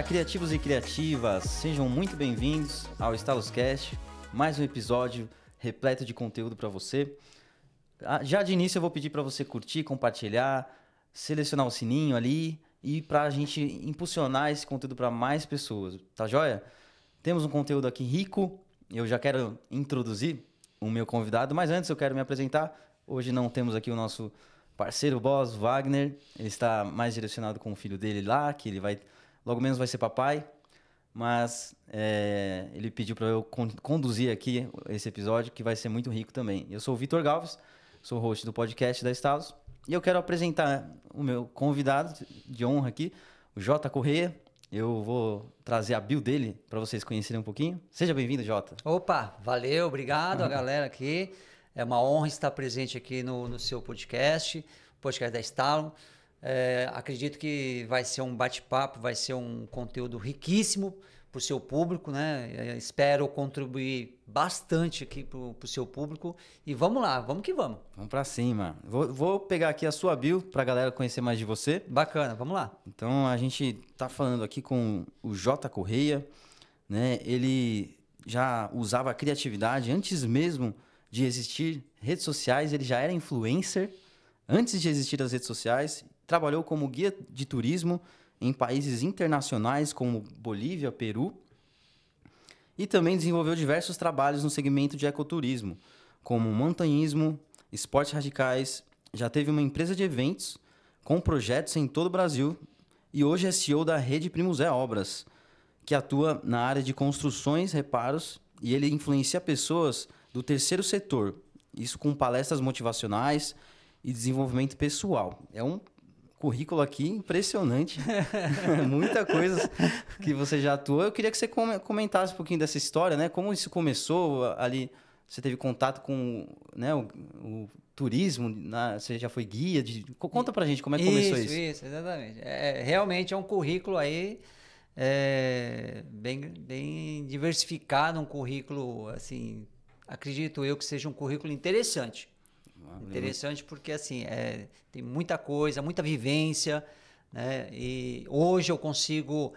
criativos e criativas, sejam muito bem-vindos ao Staloscast, mais um episódio repleto de conteúdo para você. Já de início eu vou pedir para você curtir, compartilhar, selecionar o sininho ali e para a gente impulsionar esse conteúdo para mais pessoas, tá joia? Temos um conteúdo aqui rico, eu já quero introduzir o meu convidado, mas antes eu quero me apresentar. Hoje não temos aqui o nosso parceiro boss, Wagner, ele está mais direcionado com o filho dele lá, que ele vai, logo menos vai ser papai, mas ele pediu para eu conduzir aqui esse episódio, que vai ser muito rico também. Eu sou o Vitor Galves, sou host do podcast da Stalos, e eu quero apresentar o meu convidado de honra aqui, o Jota Correia. Eu vou trazer a bio dele para vocês conhecerem um pouquinho. Seja bem-vindo, Jota. Opa, valeu, obrigado a galera aqui. É uma honra estar presente aqui no seu podcast da Stalo. Acredito que vai ser um bate-papo, vai ser um conteúdo riquíssimo para o seu público, né? Espero contribuir bastante aqui para o seu público. E vamos lá, vamos que vamos. Vamos para cima. Vou pegar aqui a sua bio para a galera conhecer mais de você. Bacana, vamos lá. Então, a gente está falando aqui com o Jota Correia, né? Ele já usava a criatividade antes mesmo de existir redes sociais, ele já era influencer antes de existir as redes sociais, trabalhou como guia de turismo em países internacionais como Bolívia, Peru, e também desenvolveu diversos trabalhos no segmento de ecoturismo, como montanhismo, esportes radicais, já teve uma empresa de eventos com projetos em todo o Brasil e hoje é CEO da Rede Primuzé Obras, que atua na área de construções, reparos, e ele influencia pessoas do terceiro setor, isso com palestras motivacionais e desenvolvimento pessoal. É um currículo aqui impressionante, muita coisa que você já atuou. Eu queria que você comentasse um pouquinho dessa história, né? Como isso começou ali, você teve contato com, né, o turismo, você já foi guia, conta pra gente como é que começou isso. Isso, exatamente. Realmente é um currículo aí bem diversificado, um currículo assim. Acredito eu que seja um currículo interessante. Interessante porque, assim, tem muita coisa, muita vivência, né? E hoje eu consigo,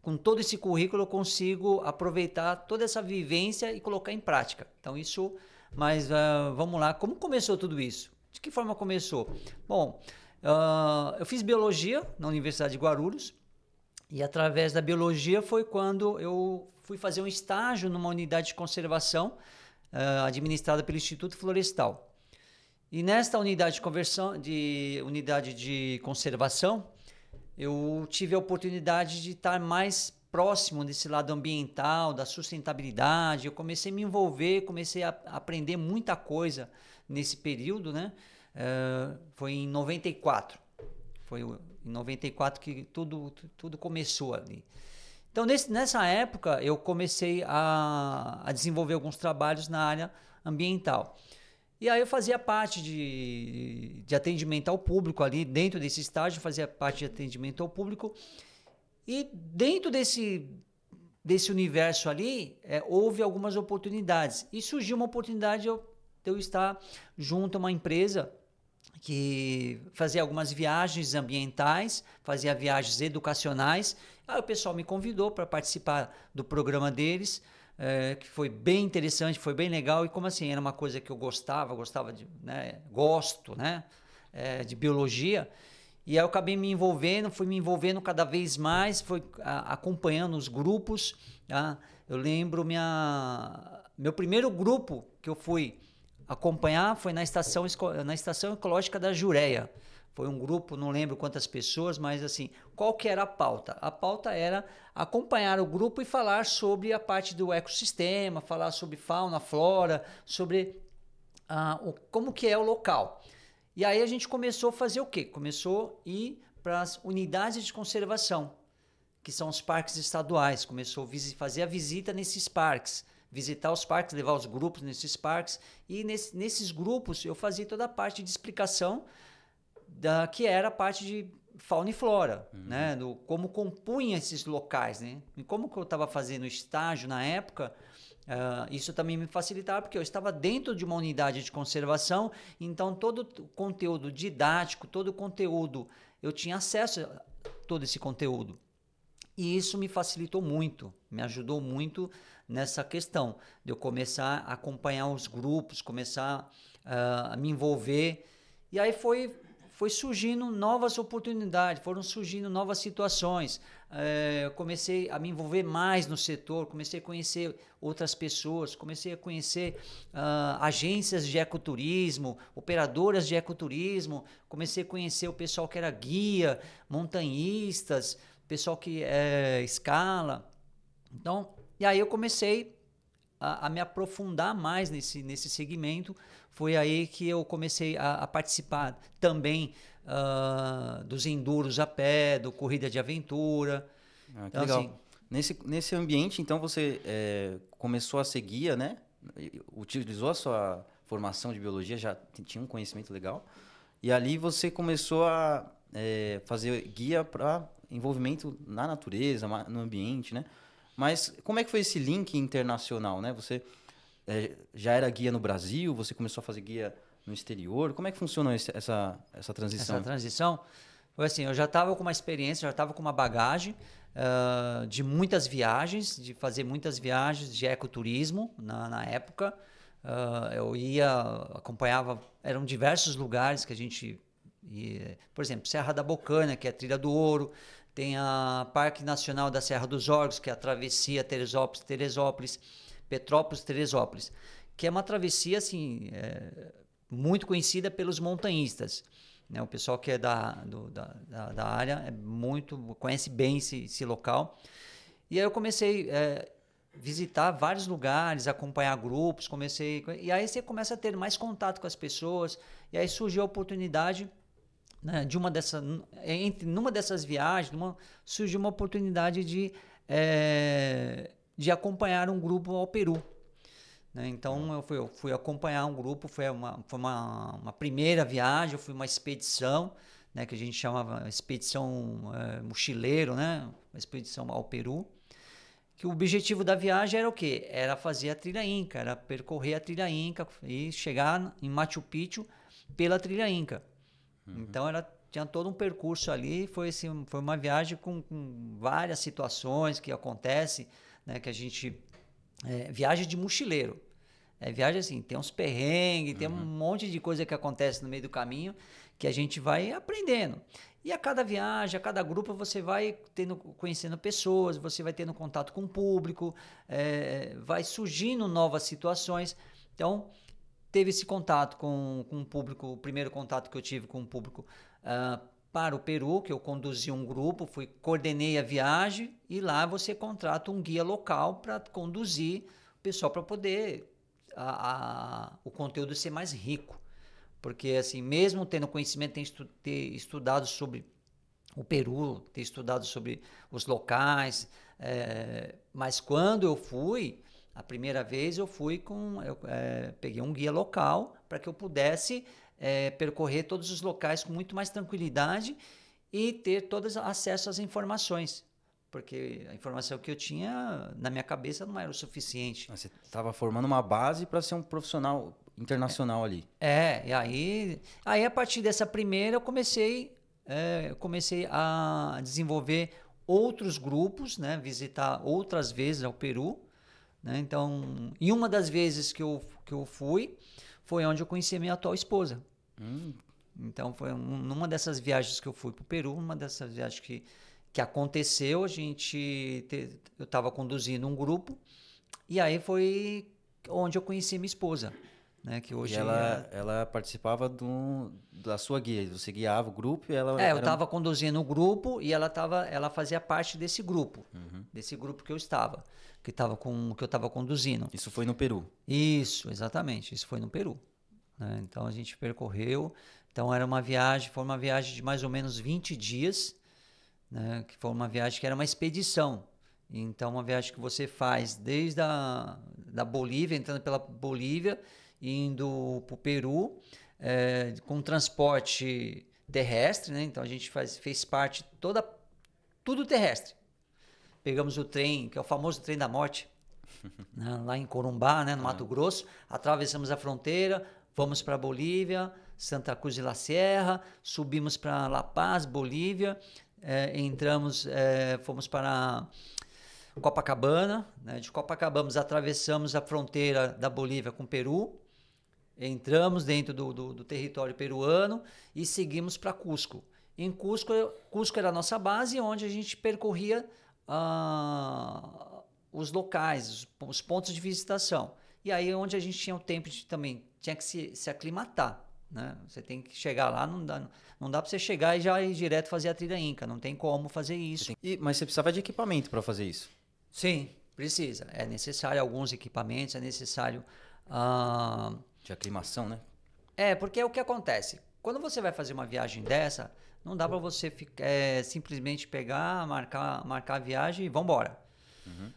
com todo esse currículo, eu consigo aproveitar toda essa vivência e colocar em prática. Então, isso... Mas vamos lá. Como começou tudo isso? De que forma começou? Bom, eu fiz biologia na Universidade de Guarulhos e, através da biologia, foi quando eu fui fazer um estágio numa unidade de conservação administrada pelo Instituto Florestal. E nesta unidade de conservação, eu tive a oportunidade de estar mais próximo desse lado ambiental, da sustentabilidade. Eu comecei a me envolver, comecei a aprender muita coisa nesse período, né? Foi em 94. Foi em 94 que tudo começou ali. Então, nessa época, eu comecei a desenvolver alguns trabalhos na área ambiental. E aí eu fazia parte de atendimento ao público ali, dentro desse estágio, fazia parte de atendimento ao público. E dentro desse universo ali, houve algumas oportunidades. E surgiu uma oportunidade de eu estar junto a uma empresa que fazia algumas viagens ambientais, fazia viagens educacionais. Aí o pessoal me convidou para participar do programa deles, que foi bem interessante, foi bem legal. E como assim, era uma coisa que eu gostava de, né, gosto, né, de biologia. E aí eu acabei fui me envolvendo cada vez mais, fui acompanhando os grupos. Tá? Eu lembro meu primeiro grupo que eu fui acompanhar foi na estação ecológica da Jureia. Foi um grupo, não lembro quantas pessoas, mas assim, qual que era a pauta? A pauta era acompanhar o grupo e falar sobre a parte do ecossistema, falar sobre fauna, flora, sobre como que é o local. E aí a gente começou a fazer o quê? Começou a ir para as unidades de conservação, que são os parques estaduais. Começou a fazer a visita nesses parques. Visitar os parques, levar os grupos nesses parques. E nesses grupos eu fazia toda a parte de explicação que era a parte de fauna e flora, né? Como compunha esses locais, né? E como que eu estava fazendo estágio na época, isso também me facilitava, porque eu estava dentro de uma unidade de conservação, então todo o conteúdo didático, todo o conteúdo, eu tinha acesso a todo esse conteúdo. E isso me facilitou muito, me ajudou muito nessa questão de eu começar a acompanhar os grupos, começar a me envolver. E aí foi surgindo novas oportunidades, foram surgindo novas situações. Eu comecei a me envolver mais no setor, comecei a conhecer outras pessoas, comecei a conhecer agências de ecoturismo, operadoras de ecoturismo, comecei a conhecer o pessoal que era guia, montanhistas, pessoal que escala. Então, e aí eu comecei a me aprofundar mais nesse segmento. Foi aí que eu comecei a participar também dos enduros a pé, do corrida de aventura. Que Então, legal. assim, Nesse ambiente, então, você começou a ser guia, né? Utilizou a sua formação de biologia, já tinha um conhecimento legal. E ali você começou a fazer guia para envolvimento na natureza, no ambiente, né? Mas como é que foi esse link internacional, né? Você já era guia no Brasil, você começou a fazer guia no exterior. Como é que funcionou essa transição? Essa transição foi assim, eu já estava com uma experiência, já estava com uma bagagem de muitas viagens, de fazer muitas viagens de ecoturismo na época. Eu acompanhava, eram diversos lugares que a gente ia, por exemplo, Serra da Bocaina, que é a Trilha do Ouro, tem a Parque Nacional da Serra dos Órgãos, que é a travessia Teresópolis, Petrópolis-Teresópolis, que é uma travessia assim, muito conhecida pelos montanhistas. Né? O pessoal que é da área conhece bem esse local. E aí eu comecei a visitar vários lugares, acompanhar grupos, e aí você começa a ter mais contato com as pessoas, e aí surgiu a oportunidade, né, numa dessas viagens, surgiu uma oportunidade de acompanhar um grupo ao Peru. Né? Então eu fui acompanhar um grupo, foi uma primeira viagem, foi uma expedição, né, que a gente chamava expedição mochileiro, né, uma expedição ao Peru. Que o objetivo da viagem era o quê? Era fazer a trilha Inca, era percorrer a trilha Inca e chegar em Machu Picchu pela trilha Inca. Então tinha todo um percurso ali, foi uma viagem com várias situações que acontecem, né, que a gente... viagem de mochileiro. Viagem assim, tem uns perrengues, tem um monte de coisa que acontece no meio do caminho que a gente vai aprendendo. E a cada viagem, a cada grupo, você vai conhecendo pessoas, você vai tendo contato com o público, vai surgindo novas situações. Então, teve esse contato com o público, o primeiro contato que eu tive com o público para o Peru, que eu conduzi um grupo, coordenei a viagem, e lá você contrata um guia local para conduzir o pessoal para poder o conteúdo ser mais rico. Porque, assim, mesmo tendo conhecimento, ter estudado sobre o Peru, ter estudado sobre os locais, mas quando eu fui, a primeira vez eu peguei um guia local para que eu pudesse percorrer todos os locais com muito mais tranquilidade e ter todos acesso às informações. Porque a informação que eu tinha na minha cabeça não era o suficiente. Você estava formando uma base para ser um profissional internacional ali. E aí a partir dessa primeira eu comecei a desenvolver outros grupos, né, visitar outras vezes ao Peru. Né? Então, e uma das vezes que eu fui, foi onde eu conheci a minha atual esposa. Então, foi numa dessas viagens que eu fui para o Peru, uma dessas viagens que aconteceu, eu estava conduzindo um grupo, e aí foi onde eu conheci minha esposa. Né, que hoje ela participava da sua guia, você guiava o grupo e ela... eu estava conduzindo o grupo e ela fazia parte desse grupo, desse grupo que eu estava, que eu estava conduzindo. Isso foi no Peru? Isso, exatamente, isso foi no Peru. Né? Então a gente percorreu, então foi uma viagem de mais ou menos 20 dias, né, que foi uma viagem que era uma expedição. Então uma viagem que você faz desde da Bolívia, entrando pela Bolívia, indo para o Peru, com transporte terrestre, né? Então a gente fez parte tudo terrestre. Pegamos o trem, que é o famoso trem da morte, né? Lá em Corumbá, né? No Mato Grosso, atravessamos a fronteira, vamos para a Bolívia, Santa Cruz de la Sierra, subimos para La Paz, Bolívia, entramos, fomos para Copacabana, né? De Copacabana atravessamos a fronteira da Bolívia com o Peru, entramos dentro do território peruano e seguimos para Cusco. Em Cusco era a nossa base, onde a gente percorria os locais, os pontos de visitação. E aí onde a gente tinha o tempo de também, tinha que se aclimatar. Né? Você tem que chegar lá, não dá para você chegar e já ir direto fazer a trilha Inca, não tem como fazer isso. Mas você precisava de equipamento para fazer isso? Sim, precisa. É necessário alguns equipamentos, é necessário... de aclimação, né? Porque é o que acontece. Quando você vai fazer uma viagem dessa, não dá para você simplesmente pegar, marcar a viagem e vamos embora. Uhum.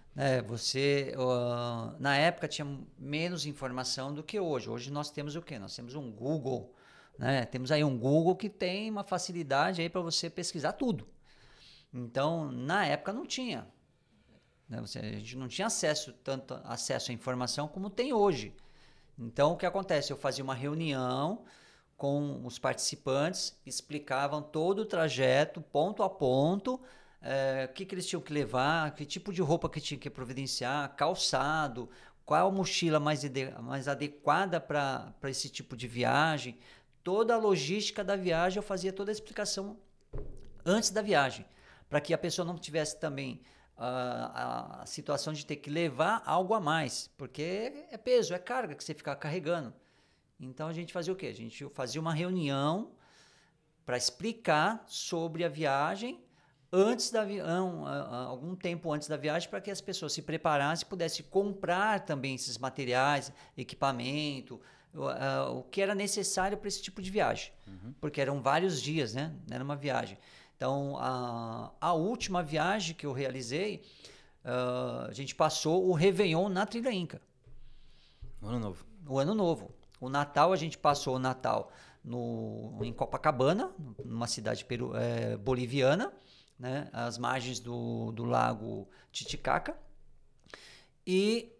Na época tinha menos informação do que hoje. Hoje nós temos o quê? Nós temos um Google, né? Temos aí um Google que tem uma facilidade aí para você pesquisar tudo. Então, na época não tinha. Né? A gente não tinha tanto acesso à informação como tem hoje. Então, o que acontece? Eu fazia uma reunião com os participantes, explicavam todo o trajeto, ponto a ponto, o que eles tinham que levar, que tipo de roupa que tinha que providenciar, calçado, qual a mochila mais adequada para esse tipo de viagem. Toda a logística da viagem, eu fazia toda a explicação antes da viagem, para que a pessoa não tivesse também a situação de ter que levar algo a mais, porque é peso, é carga que você fica carregando. Então a gente fazia o quê? A gente fazia uma reunião para explicar sobre a viagem algum tempo antes da viagem, para que as pessoas se preparassem e pudessem comprar também esses materiais, equipamento, o que era necessário para esse tipo de viagem. Uhum. Porque eram vários dias, né? Era uma viagem. Então, a última viagem que eu realizei, a gente passou o Réveillon na Trilha Inca. O Ano Novo. O Ano Novo. O Natal, a gente passou o Natal em Copacabana, numa cidade boliviana, né? Às margens do lago Titicaca. E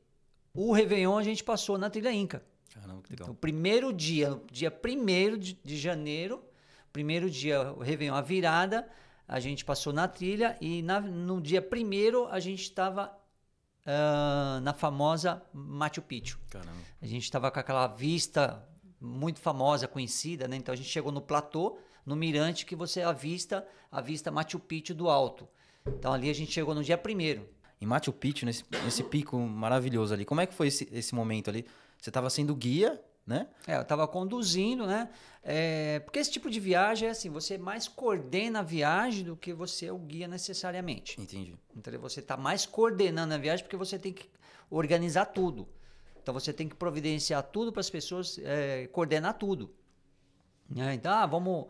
o Réveillon a gente passou na Trilha Inca. Caramba, que legal. Então, primeiro dia 1º de janeiro, primeiro dia, o Réveillon, a virada, a gente passou na trilha e no dia 1º a gente estava na famosa Machu Picchu. Caramba. A gente estava com aquela vista muito famosa, conhecida, né? Então a gente chegou no platô, no mirante, que você avista Machu Picchu do alto. Então ali a gente chegou no dia 1º. Em Machu Picchu, nesse pico maravilhoso ali, como é que foi esse momento ali? Você estava sendo guia, né? Eu estava conduzindo, né? Porque esse tipo de viagem é assim, você mais coordena a viagem do que você é o guia necessariamente. Entendi. Então você está mais coordenando a viagem porque você tem que organizar tudo. Então você tem que providenciar tudo para as pessoas, coordenar tudo. Então, vamos...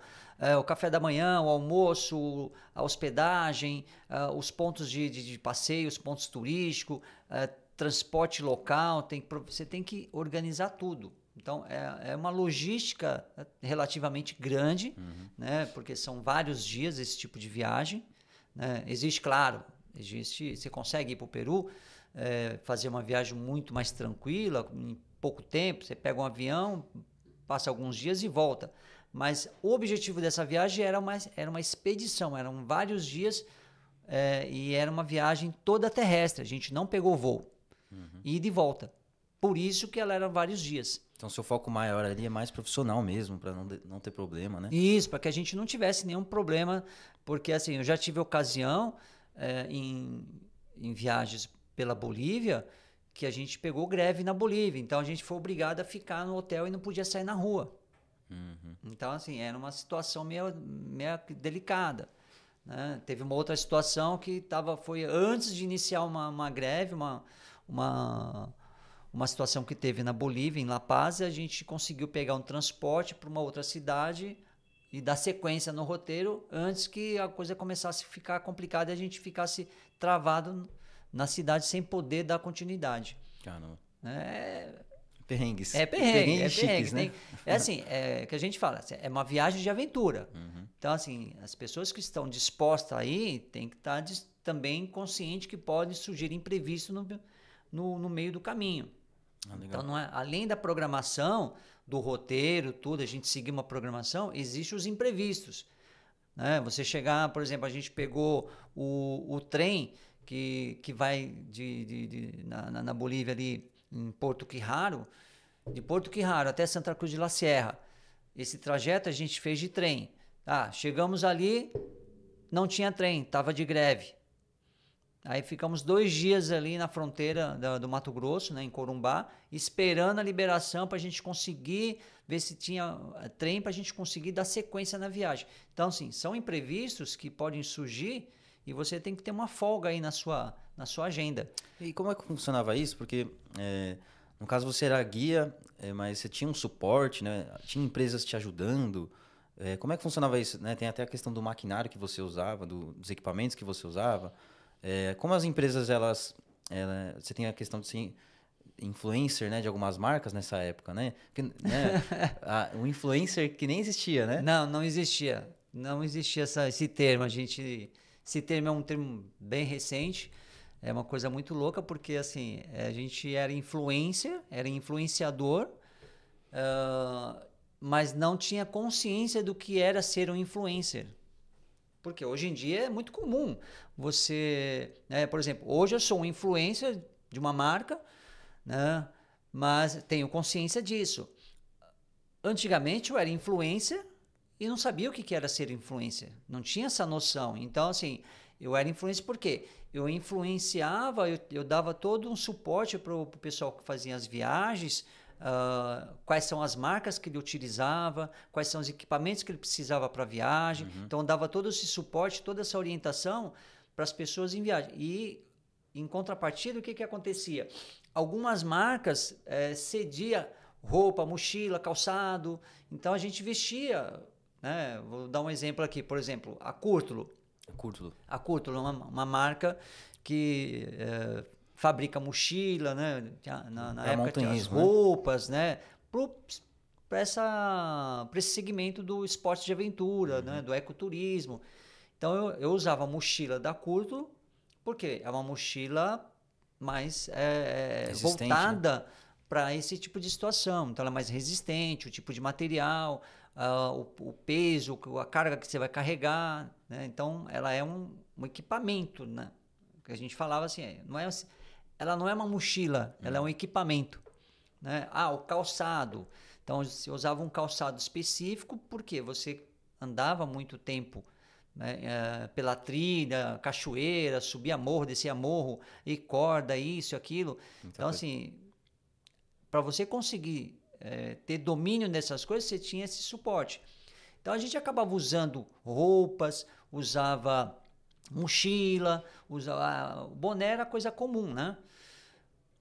o café da manhã, o almoço, a hospedagem, os pontos de passeio, os pontos turísticos, transporte local, você tem que organizar tudo. Então, é uma logística relativamente grande, né? Porque são vários dias esse tipo de viagem. Né? Você consegue ir para o Peru, fazer uma viagem muito mais tranquila, em pouco tempo, você pega um avião, passa alguns dias e volta. Mas o objetivo dessa viagem era uma expedição, eram vários dias e era uma viagem toda terrestre, a gente não pegou voo, e de volta. Por isso que ela era vários dias. Então, seu foco maior ali é mais profissional mesmo, para não ter problema, né? Isso, para que a gente não tivesse nenhum problema, porque assim, eu já tive ocasião em viagens pela Bolívia, que a gente pegou greve na Bolívia, então a gente foi obrigado a ficar no hotel e não podia sair na rua. Então, assim, era uma situação meio delicada. Né? Teve uma outra situação que foi antes de iniciar uma greve, uma situação que teve na Bolívia, em La Paz, e a gente conseguiu pegar um transporte para uma outra cidade e dar sequência no roteiro antes que a coisa começasse a ficar complicada e a gente ficasse travado na cidade sem poder dar continuidade. Caramba. Perrengues. Perrengues chiques, né? Assim, que a gente fala, é uma viagem de aventura. Então, assim, as pessoas que estão dispostas aí têm que estar também conscientes que pode surgir imprevisto no meio do caminho. Então, além da programação, do roteiro, tudo, a gente seguir uma programação, existem os imprevistos. né? Você chegar, por exemplo, a gente pegou o trem que vai na Bolívia ali em Porto Quirraro, de Porto Quirraro até Santa Cruz de la Sierra. Esse trajeto a gente fez de trem. Chegamos ali, não tinha trem, estava de greve. Aí ficamos 2 dias ali na fronteira do Mato Grosso, né, em Corumbá, esperando a liberação para a gente conseguir ver se tinha trem para a gente conseguir dar sequência na viagem. Então, assim, são imprevistos que podem surgir e você tem que ter uma folga aí na sua agenda. E como é que funcionava isso? Porque, no caso, você era guia, mas você tinha um suporte, né? Tinha empresas te ajudando. Como é que funcionava isso? Né? Tem até a questão do maquinário que você usava, dos equipamentos que você usava. Como as empresas, você tem a questão de ser influencer, né, de algumas marcas nessa época, né? Porque, né, o influencer que nem existia, né? Não existia. Não existia esse termo. Esse termo é um termo bem recente. É uma coisa muito louca, porque assim, a gente era influencer, era influenciador, mas não tinha consciência do que era ser um influencer. Porque hoje em dia é muito comum você, né, por exemplo, hoje eu sou um influencer de uma marca, né, mas tenho consciência disso. Antigamente eu era influencer e não sabia o que era ser influencer, não tinha essa noção. Então, assim, eu era influencer por quê? Eu influenciava, eu dava todo um suporte para o pessoal que fazia as viagens, quais são as marcas que ele utilizava, quais são os equipamentos que ele precisava para a viagem. Então, eu dava todo esse suporte, toda essa orientação para as pessoas em viagem. E, em contrapartida, o que acontecia? Algumas marcas cediam roupa, mochila, calçado. Então, a gente vestia, né? Vou dar um exemplo aqui. Por exemplo, a Curtulo. A Curtulo é uma marca que fabrica mochila, né? Na época tinha as roupas, né? Para esse segmento do esporte de aventura, né? Do ecoturismo. Então eu usava a mochila da Curtulo, porque é uma mochila mais voltada, né, para esse tipo de situação. Então ela é mais resistente, o tipo de material, o peso, a carga que você vai carregar, né? Então ela é um equipamento, né? Que a gente falava assim, ela não é uma mochila, ela é um equipamento, né? O calçado. Então você usava um calçado específico porque você andava muito tempo, né, pela trilha, cachoeira, subia morro, descia morro, e corda, isso e aquilo. Então, assim, para você conseguir ter domínio dessas coisas, você tinha esse suporte. Então, a gente acabava usando roupas, usava mochila, usava... boné era coisa comum, né?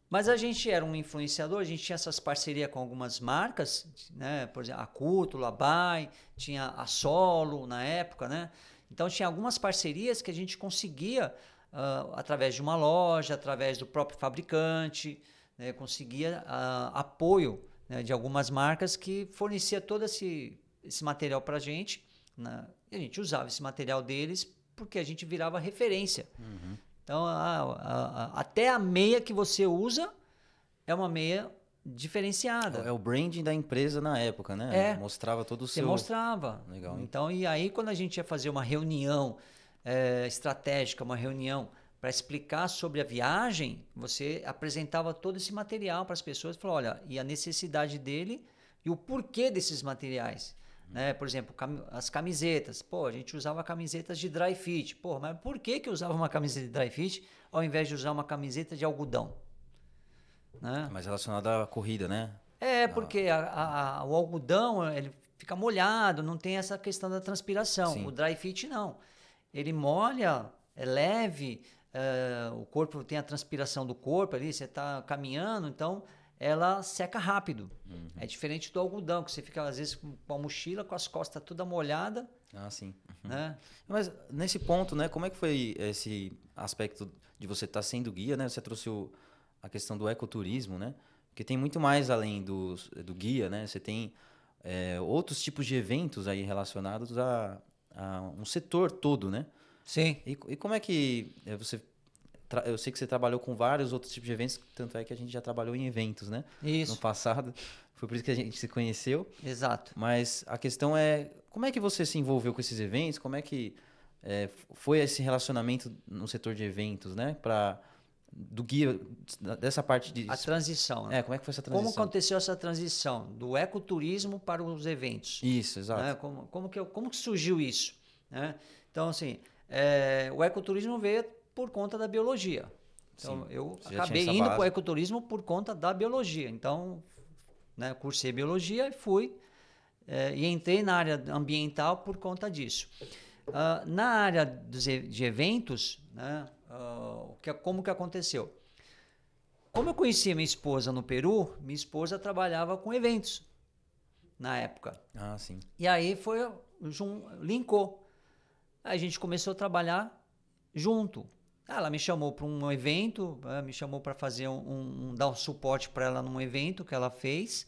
Mas a gente era um influenciador, a gente tinha essas parcerias com algumas marcas, né? Por exemplo, a Curtulo, a Bai, tinha a Solo na época, né? Então, tinha algumas parcerias que a gente conseguia, através de uma loja, através do próprio fabricante, né? Conseguia apoio, né, de algumas marcas que fornecia todo esse material para a gente, né? E a gente usava esse material deles porque a gente virava referência. Então, até a meia que você usa é uma meia diferenciada. É o branding da empresa na época, né? Mostrava todo o seu... Você mostrava. Legal. Então, e aí quando a gente ia fazer uma reunião estratégica, uma reunião para explicar sobre a viagem, você apresentava todo esse material para as pessoas e falou, olha, e a necessidade dele e o porquê desses materiais. Né? Por exemplo, as camisetas. Pô, a gente usava camisetas de dry fit. Pô, mas por que eu usava uma camiseta de dry fit ao invés de usar uma camiseta de algodão? Né? Mais relacionada à corrida, né? Porque o algodão ele fica molhado, não tem essa questão da transpiração. Sim. O dry fit não. Ele molha, é leve, o corpo tem a transpiração do corpo ali, você está caminhando, então ela seca rápido. É diferente do algodão, que você fica às vezes com a mochila, com as costas toda molhada. Sim. Né? Mas nesse ponto, né, como é que foi esse aspecto de você estar sendo guia, né? Você trouxe a questão do ecoturismo, né? Porque tem muito mais além do guia, né? Você tem outros tipos de eventos aí relacionados a um setor todo, né? Sim. E como é que você... Eu sei que você trabalhou com vários outros tipos de eventos, tanto é que a gente já trabalhou em eventos, né? Isso. No passado. Foi por isso que a gente se conheceu. Exato. Mas a questão é como é que você se envolveu com esses eventos? Como é que foi esse relacionamento no setor de eventos, né? Do guia, dessa parte de... A transição, né? como é que foi essa transição? Como aconteceu essa transição do ecoturismo para os eventos? Isso, exato. Né? Como que surgiu isso? Né? Então, assim, o ecoturismo veio por conta da biologia. Então, eu acabei indo para o ecoturismo por conta da biologia. Então, né, cursei biologia e fui e entrei na área ambiental por conta disso. Na área de eventos, né, como que aconteceu? Como eu conheci minha esposa no Peru, minha esposa trabalhava com eventos na época. Ah, sim. E aí linkou. Aí a gente começou a trabalhar junto. Ela me chamou para um evento, me chamou para fazer dar um suporte para ela num evento que ela fez.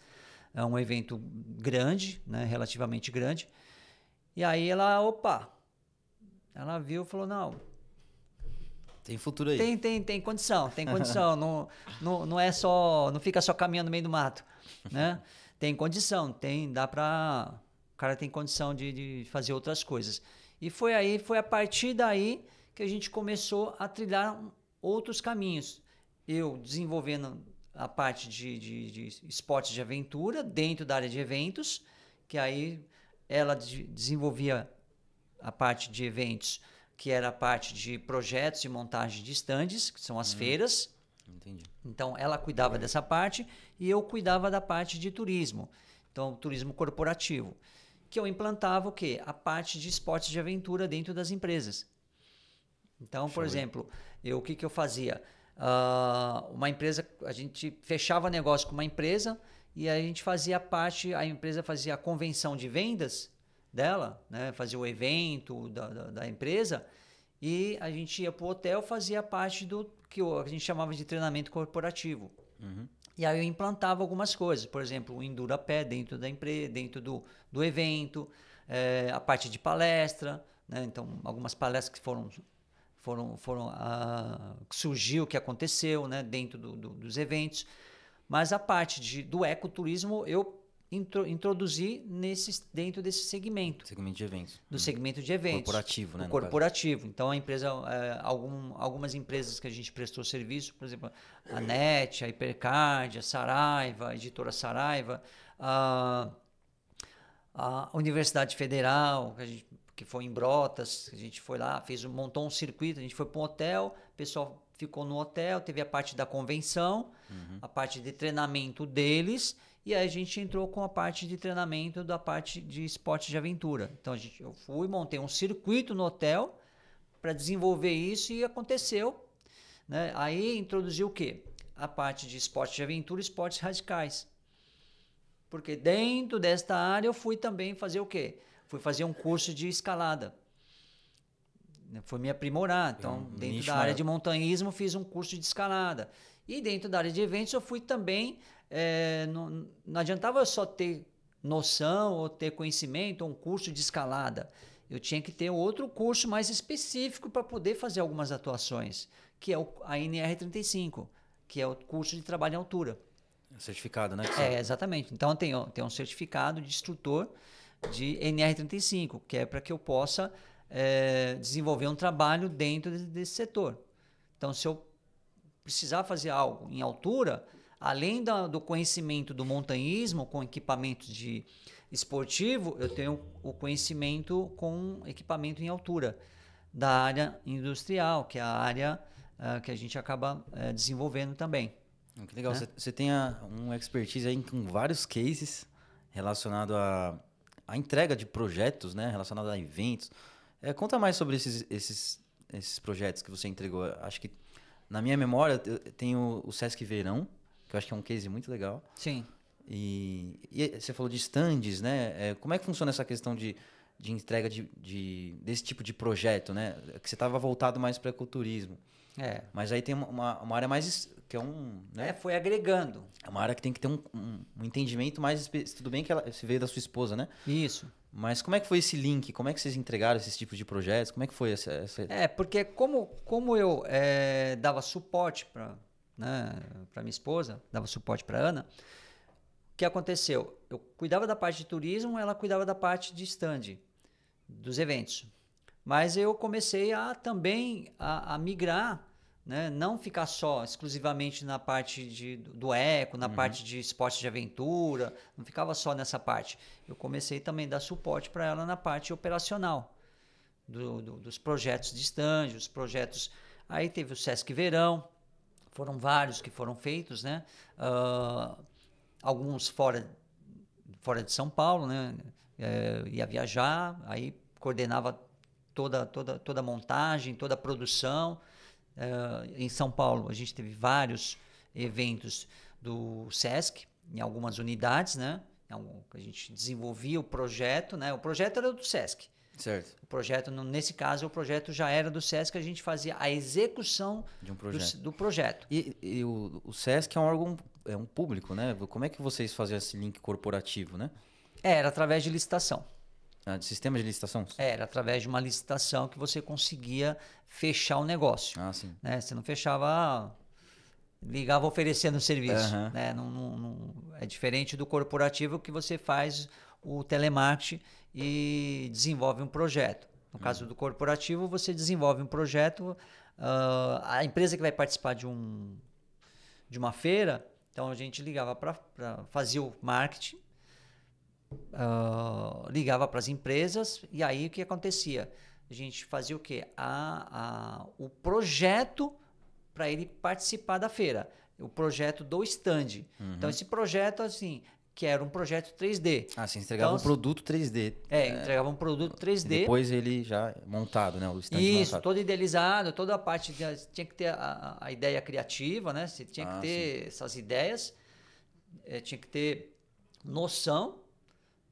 É um evento grande, né, relativamente grande. E aí ela viu e falou, não, tem futuro aí. Tem condição. Não é só, não fica só caminhando no meio do mato, né? Tem condição, o cara tem condição de fazer outras coisas. E foi a partir daí que a gente começou a trilhar outros caminhos. Eu desenvolvendo a parte de esportes de aventura dentro da área de eventos, que aí ela desenvolvia a parte de eventos, que era a parte de projetos e montagem de estandes, que são as feiras. Entendi. Então, ela cuidava dessa parte e eu cuidava da parte de turismo. Então, turismo corporativo. Que eu implantava o quê? A parte de esportes de aventura dentro das empresas. Então, por exemplo, o que eu fazia? Uma empresa, a gente fechava negócio com uma empresa e a gente fazia a empresa fazia a convenção de vendas dela, né? Fazia o evento da empresa e a gente ia para o hotel, fazia parte do que a gente chamava de treinamento corporativo. Uhum. E aí eu implantava algumas coisas, por exemplo, o Endurapé dentro da empresa, dentro do evento, a parte de palestra, né? Então algumas palestras que surgiu, o que aconteceu, né? Dentro dos eventos, mas a parte do ecoturismo eu introduzi dentro desse segmento. Segmento de eventos. Do segmento de eventos. Corporativo, né? Corporativo. Então, a empresa, algumas empresas que a gente prestou serviço, por exemplo, a NET, a Hipercard, a Saraiva, a Editora Saraiva, a Universidade Federal, que foi em Brotas, a gente foi lá, montou um circuito, a gente foi para um hotel, o pessoal ficou no hotel, teve a parte da convenção, a parte de treinamento deles, e aí a gente entrou com a parte de treinamento da parte de esporte de aventura. Então eu montei um circuito no hotel para desenvolver isso e aconteceu. Né? Aí introduziu o quê? A parte de esporte de aventura e esportes radicais. Porque dentro desta área eu fui também fazer o quê? Fui fazer um curso de escalada. Foi me aprimorar. Então, dentro da área de montanhismo, fiz um curso de escalada. E dentro da área de eventos, eu fui também... não adiantava só ter noção ou ter conhecimento ou um curso de escalada. Eu tinha que ter outro curso mais específico para poder fazer algumas atuações, que é a NR35, que é o curso de trabalho em altura. Certificado, né? Exatamente. Então, tem um certificado de instrutor de NR35, que é para que eu possa desenvolver um trabalho dentro desse setor. Então, se eu precisar fazer algo em altura, além do conhecimento do montanhismo com equipamento de esportivo, eu tenho o conhecimento com equipamento em altura da área industrial, que é a área que a gente acaba desenvolvendo também. Que legal. Você tem um expertise aí com vários cases relacionado à entrega de projetos, né? Relacionado a eventos. Conta mais sobre esses projetos que você entregou. Acho que, na minha memória, eu tenho o Sesc Verão, que eu acho que é um case muito legal. Sim. E você falou de stands, né? Como é que funciona essa questão de entrega desse tipo de projeto, né? Que você estava voltado mais para ecoturismo. Mas aí tem uma área mais... que é né? Foi agregando. É uma área que tem que ter um entendimento mais... Tudo bem que você veio da sua esposa, né? Isso. Mas como é que foi esse link? Como é que vocês entregaram esses tipos de projetos? Como é que foi essa... Porque como eu dava suporte para minha esposa, dava suporte para Ana, que aconteceu? Eu cuidava da parte de turismo, ela cuidava da parte de stand, dos eventos. Mas eu comecei também a migrar, né? Não ficar só exclusivamente na parte do eco, na parte de esporte de aventura, não ficava só nessa parte. Eu comecei também a dar suporte para ela na parte operacional, dos projetos de stand, os projetos. Aí teve o Sesc Verão, foram vários que foram feitos, né? Alguns fora de São Paulo, né? Ia viajar, aí coordenava toda a montagem, toda a produção. Em São Paulo, a gente teve vários eventos do Sesc, em algumas unidades, né? A gente desenvolvia o projeto, né? O projeto era do Sesc. Certo. O projeto, nesse caso, o projeto já era do Sesc, a gente fazia a execução De um projeto. do projeto. E o Sesc é um órgão, é um público, né? Como é que vocês faziam esse link corporativo, né? Era através de licitação. De sistema de licitação? Era através de uma licitação que você conseguia fechar o negócio. Ah, sim. Né? Você não fechava, ligava oferecendo serviço. Uhum. Né? É diferente do corporativo que você faz o telemarketing e desenvolve um projeto. No caso do corporativo, você desenvolve um projeto. A empresa que vai participar de uma feira, então a gente ligava para fazer o marketing, ligava para as empresas e aí o que acontecia? A gente fazia o quê? O projeto para ele participar da feira, o projeto do stand. Então esse projeto assim, que era um projeto 3D. Você entregava um produto 3D. Entregava um produto 3D. E depois ele já montado, né? O stand Isso, montado. todo idealizado, toda a parte tinha que ter a ideia criativa, né? Você tinha que ter essas ideias, tinha que ter noção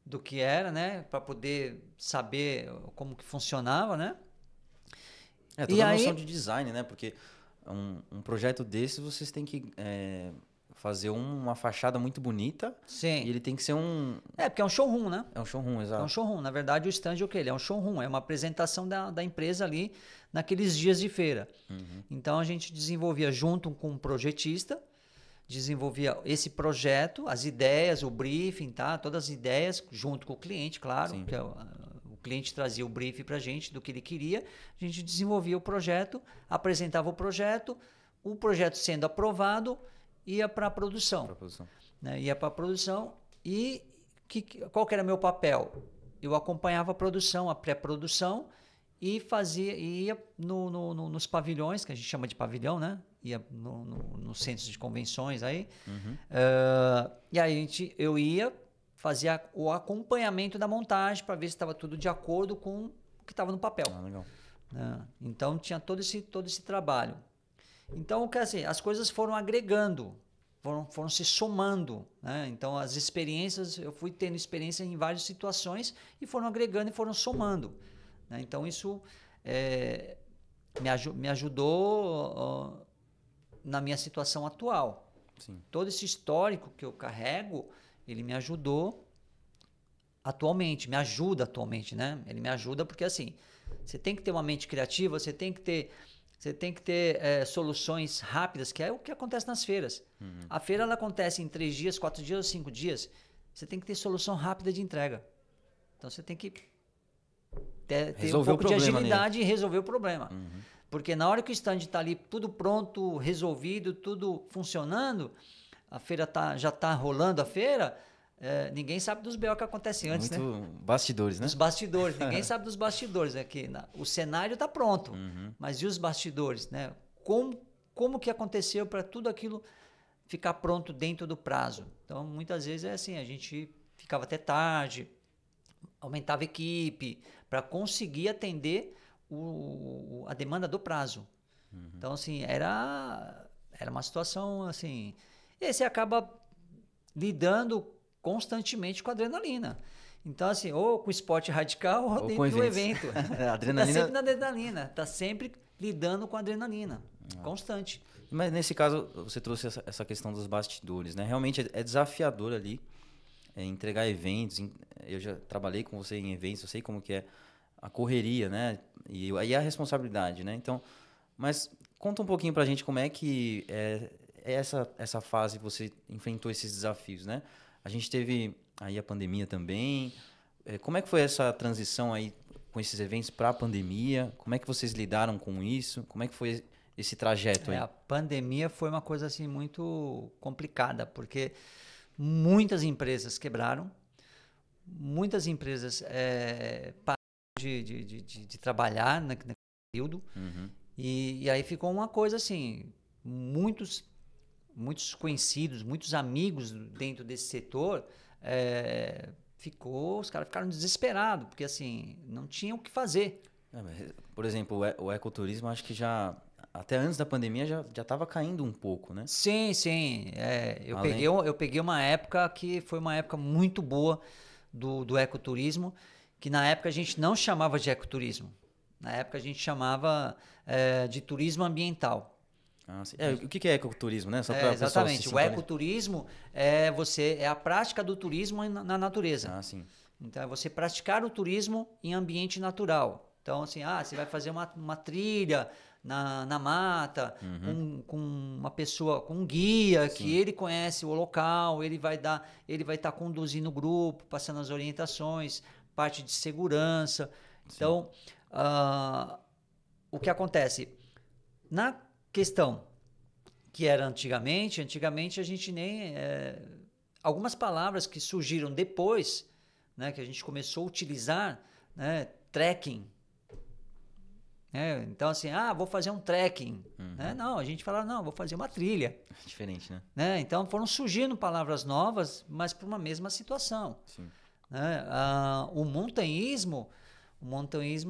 do que era, né, para poder saber como que funcionava, né? Toda a noção de design, né? Porque um projeto desse vocês têm que fazer uma fachada muito bonita. Sim. E ele tem que ser porque é um showroom, né? É um showroom, exato. É um showroom. Na verdade, o stand é o quê? Ele é um showroom, é uma apresentação da empresa ali naqueles dias de feira. Então a gente desenvolvia junto com um projetista, desenvolvia esse projeto, as ideias, o briefing, tá? Todas as ideias, junto com o cliente, claro. Que o cliente trazia o briefing para a gente do que ele queria. A gente desenvolvia o projeto, apresentava o projeto sendo aprovado, ia para a produção. Né? Ia para a produção e qual que era meu papel? Eu acompanhava a produção, a pré-produção e ia nos pavilhões, que a gente chama de pavilhão, né? Ia nos centros de convenções aí. E aí eu ia fazer o acompanhamento da montagem para ver se estava tudo de acordo com o que estava no papel. Legal. Então tinha todo esse trabalho. Então, assim, as coisas foram agregando, foram se somando. Né? Então, as experiências, eu fui tendo experiência em várias situações e foram agregando e foram somando. Né? Então, isso me ajudou na minha situação atual. Sim. Todo esse histórico que eu carrego, ele me ajudou atualmente, me ajuda atualmente, né? Ele me ajuda porque, assim, você tem que ter uma mente criativa, você tem que ter soluções rápidas, que é o que acontece nas feiras. A feira ela acontece em 3 dias, 4 dias ou 5 dias. Você tem que ter solução rápida de entrega. Então, você tem que ter um pouco de agilidade e resolver o problema. Porque na hora que o stand está ali tudo pronto, resolvido, tudo funcionando, a feira já está rolando a feira, ninguém sabe dos BO que acontecem antes, Muito bastidores, né? Os bastidores, ninguém sabe dos bastidores. O cenário está pronto, mas e os bastidores? Né? Como que aconteceu para tudo aquilo ficar pronto dentro do prazo? Então, muitas vezes é assim, a gente ficava até tarde, aumentava a equipe para conseguir atender a demanda do prazo. Então, assim, era uma situação assim. E você acaba lidando constantemente com adrenalina. Então, assim, ou com esporte radical ou dentro do evento. Adrenalina... Tá sempre na adrenalina, tá sempre lidando com adrenalina, constante. Mas nesse caso, você trouxe essa questão dos bastidores, né? Realmente é desafiador ali entregar eventos. Eu já trabalhei com você em eventos, eu sei como que é a correria, né? E aí a responsabilidade, né? Então, mas conta um pouquinho pra gente como é que essa fase você enfrentou esses desafios, né? A gente teve aí a pandemia também. Como é que foi essa transição aí com esses eventos para a pandemia? Como é que vocês lidaram com isso? Como é que foi esse trajeto aí? A pandemia foi uma coisa assim muito complicada, porque muitas empresas quebraram, muitas empresas pararam de trabalhar naquele período, e aí ficou uma coisa assim, muitos conhecidos, muitos amigos dentro desse setor, os caras ficaram desesperados, porque assim, não tinham o que fazer. Por exemplo, o ecoturismo, acho que já, até antes da pandemia, já estava caindo um pouco, né? Sim, sim. Eu peguei uma época que foi uma época muito boa do ecoturismo, que na época a gente não chamava de ecoturismo. Na época a gente chamava de turismo ambiental. O que é ecoturismo, né? Só para exatamente. O ecoturismo é a prática do turismo na natureza. Sim. Então é você praticar o turismo em ambiente natural. Então, assim, você vai fazer uma trilha na mata, com uma pessoa, com um guia, sim, que ele conhece o local, ele vai estar conduzindo o grupo, passando as orientações, parte de segurança. Sim. Então, o que acontece? Na questão que era antigamente a gente nem... algumas palavras que surgiram depois, né, que a gente começou a utilizar, né, trekking. Então, assim, vou fazer um trekking. Não, a gente fala, não, vou fazer uma trilha. Diferente, né? Então, foram surgindo palavras novas, mas para uma mesma situação. Sim. O montanhismo,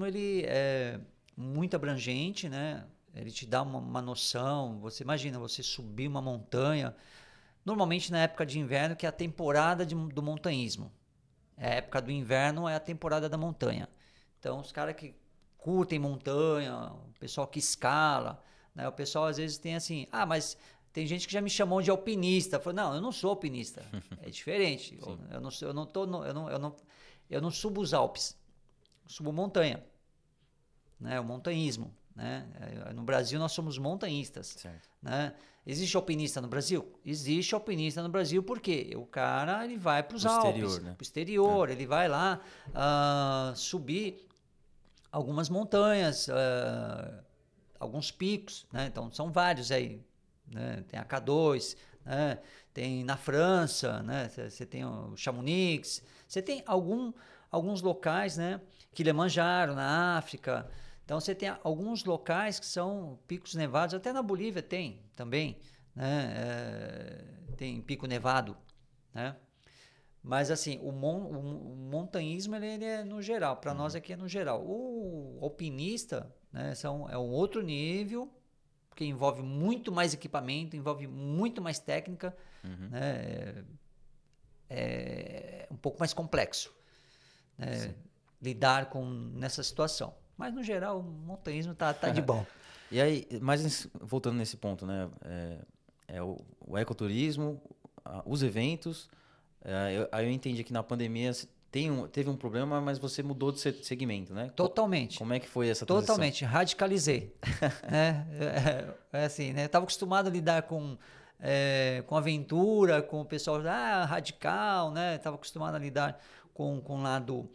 ele é muito abrangente, né? Ele te dá uma noção. Você imagina, você subir uma montanha, normalmente na época de inverno, que é a temporada do montanhismo. A época do inverno é a temporada da montanha. Então, os caras que curtem montanha, o pessoal que escala, né? O pessoal às vezes tem assim, mas tem gente que já me chamou de alpinista. Eu falo, não, eu não sou alpinista, é diferente. Eu não subo os Alpes, eu subo montanha, né? O montanhismo, né? No Brasil nós somos montanhistas, certo, né? Existe alpinista no Brasil? Existe alpinista no Brasil porque o cara ele vai para os Alpes, né? Pro exterior, ele vai lá subir algumas montanhas, alguns picos, né? Então são vários aí, né? Tem a K2, né? Tem na França, né? Você tem o Chamonix, você tem alguns locais, né? Kilimanjaro na África. Então você tem alguns locais que são picos nevados, até na Bolívia tem também, né? Tem pico nevado, né? Mas assim, o montanhismo ele é no geral, para nós aqui é no geral. O alpinista, né, é um outro nível, que envolve muito mais equipamento, envolve muito mais técnica, né, é um pouco mais complexo, né, lidar nessa situação. Mas no geral, o montanhismo tá de bom. E aí, mas voltando nesse ponto, né, o ecoturismo, os eventos... Aí eu entendi que na pandemia teve um problema, mas você mudou de segmento, né? Totalmente. Como é que foi essa transição? Totalmente, radicalizei. Né? Assim, né? Eu estava acostumado a lidar com aventura, com o pessoal radical, né? Estava acostumado a lidar com o lado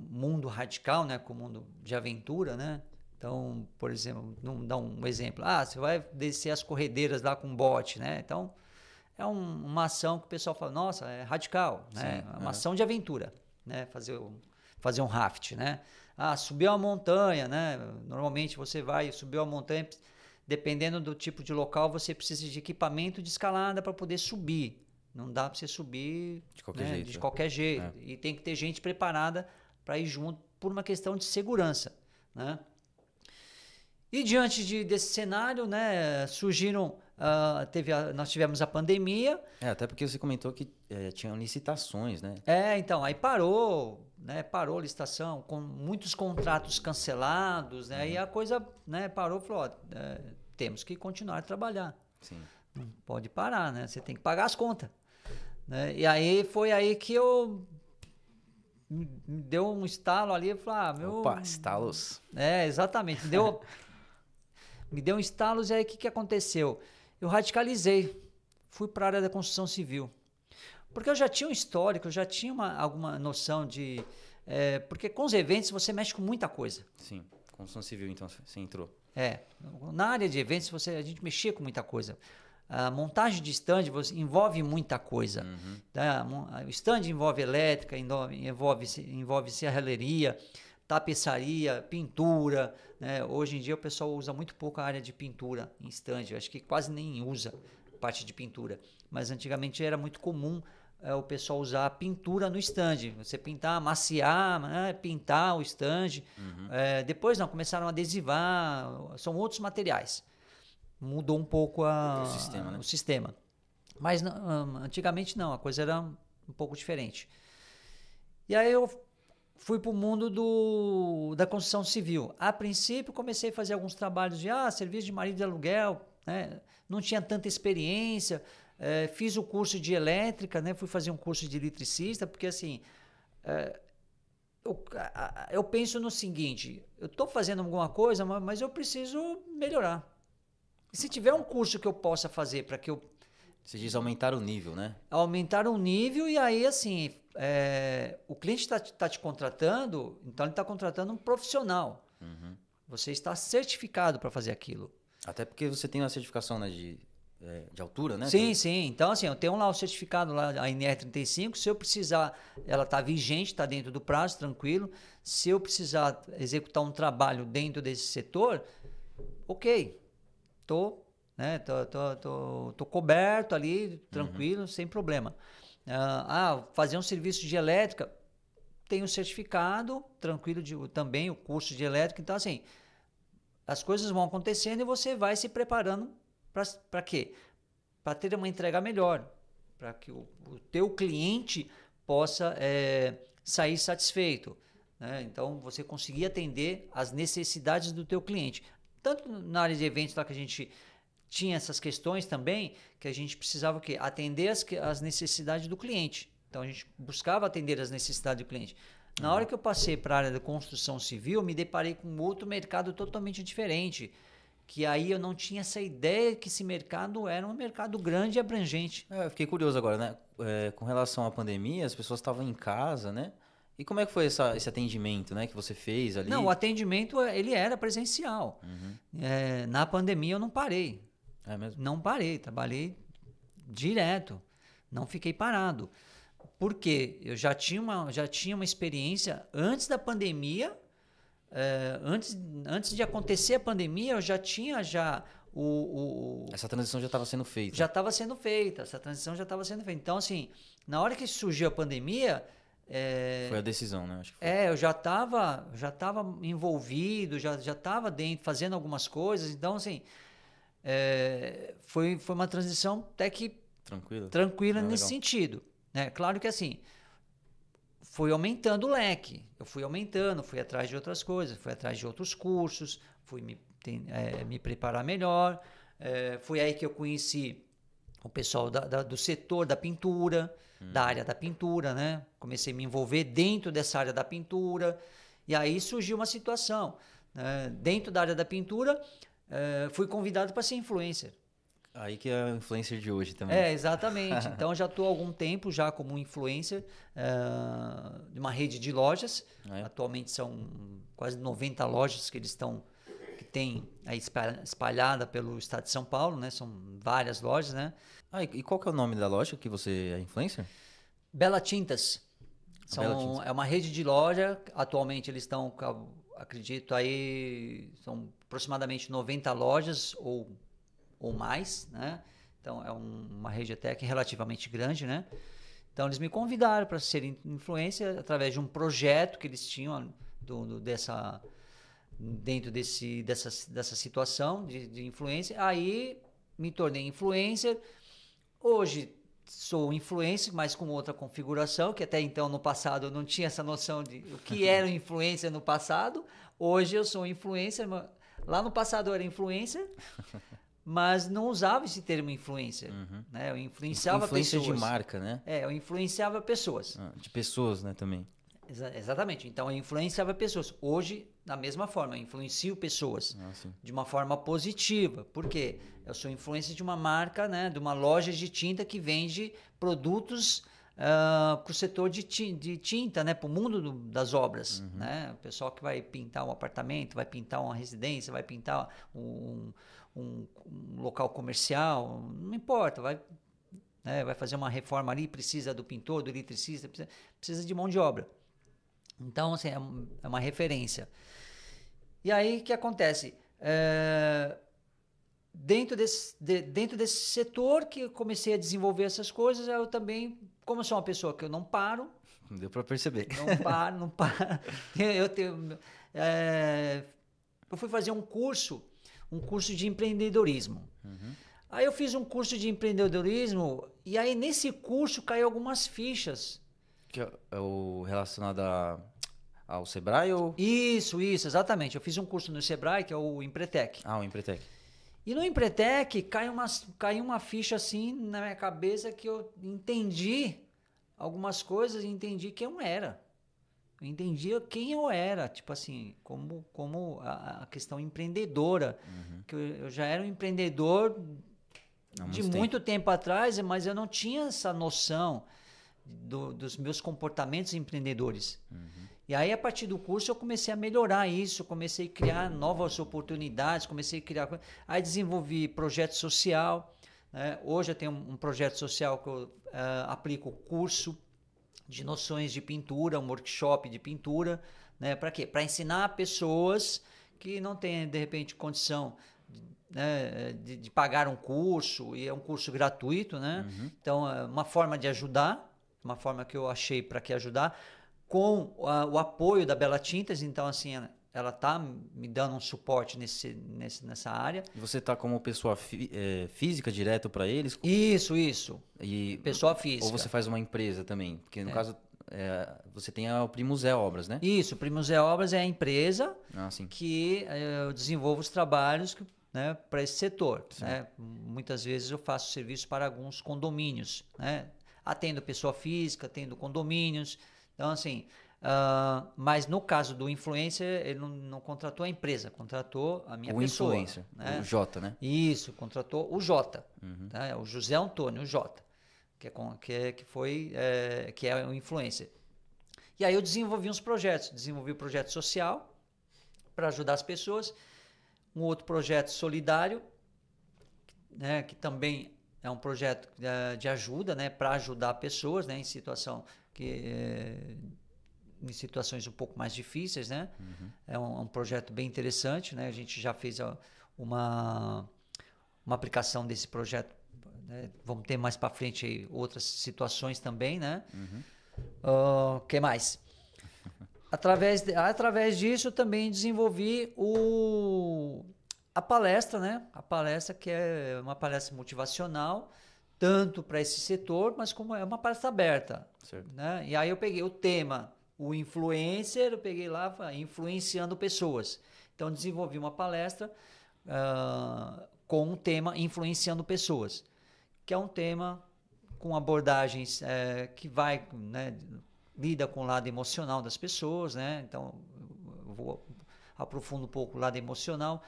mundo radical, né? Com o mundo de aventura, né? Então, por exemplo, vamos dar um exemplo. Você vai descer as corredeiras lá com bote, né? Então... é uma ação que o pessoal fala, nossa, é radical, né? É uma ação de aventura, né? Fazer um raft, né? Subir uma montanha, né? Normalmente você vai subir uma montanha, dependendo do tipo de local, você precisa de equipamento de escalada para poder subir. Não dá para você subir de qualquer jeito. E tem que ter gente preparada para ir junto por uma questão de segurança, né? E diante desse cenário, né, surgiram... nós tivemos a pandemia. Até porque você comentou que tinham licitações, né? Então, aí parou, né? Parou a licitação, com muitos contratos cancelados, né? E a coisa, né, parou e falou, temos que continuar a trabalhar. Sim. Não pode parar, né? Você tem que pagar as contas. Né? E aí foi aí que eu... me deu um estalo ali, eu falei, Opa, estalos. Exatamente. Me deu um estalo e aí o que aconteceu? Eu radicalizei, fui para a área da construção civil. Porque eu já tinha um histórico, eu já tinha alguma noção de... porque com os eventos você mexe com muita coisa. Sim, construção civil, então, você entrou. Na área de eventos a gente mexia com muita coisa. A montagem de stand envolve muita coisa. Tá? O stand envolve elétrica, envolve serralheria, tapeçaria, pintura. Né? Hoje em dia o pessoal usa muito pouco a área de pintura em stand. Eu acho que quase nem usa parte de pintura. Mas antigamente era muito comum o pessoal usar a pintura no stand. Você pintar, amaciar, né? Pintar o stand. Depois não, começaram a adesivar. São outros materiais. Mudou um pouco o sistema. Mas antigamente não, a coisa era um pouco diferente. E aí eu fui para o mundo da construção civil. A princípio comecei a fazer alguns trabalhos de serviço de marido de aluguel, né? Não tinha tanta experiência, fiz o curso de elétrica, né? Fui fazer um curso de eletricista, porque assim, eu penso no seguinte, eu estou fazendo alguma coisa, mas eu preciso melhorar. E se tiver um curso que eu possa fazer para que eu... Você diz aumentar o nível, né? Aumentar o nível e aí, assim, o cliente está te contratando, então ele está contratando um profissional. Você está certificado para fazer aquilo. Até porque você tem uma certificação, né, de altura, né? Sim, sim. Então, assim, eu tenho lá o certificado, lá, a NR35, se eu precisar, ela está vigente, está dentro do prazo, tranquilo. Se eu precisar executar um trabalho dentro desse setor, ok. Tô coberto ali, tranquilo, sem problema. Fazer um serviço de elétrica, tenho certificado, tranquilo, também o curso de elétrica. Então, assim, as coisas vão acontecendo e você vai se preparando para quê? Para ter uma entrega melhor, para que o teu cliente possa sair satisfeito. Né? Então, você conseguir atender as necessidades do teu cliente. Tanto na área de eventos, lá que a gente tinha essas questões também, que a gente precisava o quê? Atender as necessidades do cliente. Então, a gente buscava atender as necessidades do cliente. Na hora que eu passei para a área da construção civil, eu me deparei com outro mercado totalmente diferente, que aí eu não tinha essa ideia que esse mercado era um mercado grande e abrangente. Eu fiquei curioso agora, né? Com relação à pandemia, as pessoas estavam em casa, né? E como é que foi esse atendimento, né, que você fez ali? Não, o atendimento ele era presencial. Na pandemia eu não parei. É mesmo? Não parei, trabalhei direto, não fiquei parado. Por quê? Eu já tinha uma experiência antes da pandemia, antes de acontecer a pandemia, eu já tinha Essa transição já estava sendo feita. Já estava sendo feita, essa transição já estava sendo feita. Então, assim, na hora que surgiu a pandemia... Foi a decisão, né? Acho que foi. Eu já estava envolvido, já estava dentro, fazendo algumas coisas. Então, assim, foi uma transição até que tranquila nesse sentido. Né? Claro que, assim, foi aumentando o leque. Eu fui aumentando, fui atrás de outras coisas, fui atrás de outros cursos, fui me preparar melhor. Foi aí que eu conheci o pessoal do setor da pintura, da área da pintura, né? Comecei a me envolver dentro dessa área da pintura e aí surgiu uma situação. Dentro da área da pintura, fui convidado para ser influencer. Aí que é a influencer de hoje também. Exatamente. Então, já estou há algum tempo já como influencer de uma rede de lojas. Atualmente são quase 90 lojas que tem aí espalhada pelo estado de São Paulo, né? São várias lojas, né? E qual que é o nome da loja que você é influencer? Bela Tintas. É uma rede de loja. Atualmente eles estão, acredito aí, são aproximadamente 90 lojas ou mais, né? Então é uma rede até que relativamente grande, né? Então eles me convidaram para ser influencer através de um projeto que eles tinham dentro dessa situação de influência. Aí me tornei influencer. Hoje sou influencer, mas com outra configuração, que até então no passado eu não tinha essa noção de o que era influencer no passado. Hoje eu sou influencer. Lá no passado eu era influencer, mas não usava esse termo influencer. Né? Eu influenciava pessoas. De marca, né? Eu influenciava pessoas. De pessoas, né, também. Exatamente. Então, eu influenciava pessoas. Hoje, da mesma forma, eu influencio pessoas de uma forma positiva. Por quê? Eu sou influencer de uma marca, né, de uma loja de tinta que vende produtos para o setor de tinta, né? Para o mundo das obras. Né? O pessoal que vai pintar um apartamento, vai pintar uma residência, vai pintar um local comercial, não importa, vai fazer uma reforma ali, precisa do pintor, do eletricista, precisa de mão de obra. Então, assim, é uma referência. E aí, o que acontece? Dentro desse setor que eu comecei a desenvolver essas coisas, eu também, como eu sou uma pessoa que eu não paro... Deu para perceber. Não paro. Eu fui fazer um curso de empreendedorismo. Aí eu fiz um curso de empreendedorismo e aí nesse curso caiu algumas fichas. Que é o relacionado ao Sebrae ou... Isso, exatamente. Eu fiz um curso no Sebrae, que é o Empretec. O Empretec. E no Empretec caiu uma ficha assim na minha cabeça que eu entendi algumas coisas e entendi quem eu era. Eu entendia quem eu era, tipo assim, como a questão empreendedora. Que eu já era um empreendedor de muito tempo atrás, mas eu não tinha essa noção dos meus comportamentos empreendedores. E aí, a partir do curso, eu comecei a melhorar isso, comecei a criar novas oportunidades, Aí desenvolvi projeto social. Né? Hoje eu tenho um projeto social que eu aplico curso de noções de pintura, um workshop de pintura. Né? Para quê? Para ensinar pessoas que não têm, de repente, condição de pagar um curso, e é um curso gratuito. Né? Então, é uma forma de ajudar, uma forma que eu achei para que ajudar, com o apoio da Bela Tintas. Então, assim, ela está me dando um suporte nessa área. E você está como pessoa física direto para eles? Isso. E, pessoa física. Ou você faz uma empresa também? Porque no caso, você tem o Primus Zé Obras, né? Isso, o Primus Zé Obras é a empresa sim. que eu desenvolvo os trabalhos para esse setor. Né? Muitas vezes eu faço serviço para alguns condomínios. Né? Atendo pessoa física, atendo condomínios. Então, assim, mas no caso do influencer, ele não contratou a empresa, contratou a minha pessoa. O influencer, né? O Jota, né? Isso, contratou o Jota, tá? O José Antônio, o Jota, que é o influencer. E aí eu desenvolvi uns projetos, desenvolvi um projeto social para ajudar as pessoas, um outro projeto solidário, né, que também é um projeto de ajuda, né, para ajudar pessoas, né, em situações um pouco mais difíceis, né? É um projeto bem interessante, né? A gente já fez uma aplicação desse projeto, né? Vamos ter mais para frente aí outras situações também, né? Que mais? Através disso, eu também desenvolvi a palestra, né? A palestra que é uma palestra motivacional, tanto para esse setor, mas como é uma palestra aberta. Certo. Né? E aí eu peguei o tema, o influencer, eu peguei lá, influenciando pessoas. Então, desenvolvi uma palestra com o tema influenciando pessoas, que é um tema com abordagens que vai, né, lida com o lado emocional das pessoas, né? Então, eu aprofundo um pouco o lado emocional.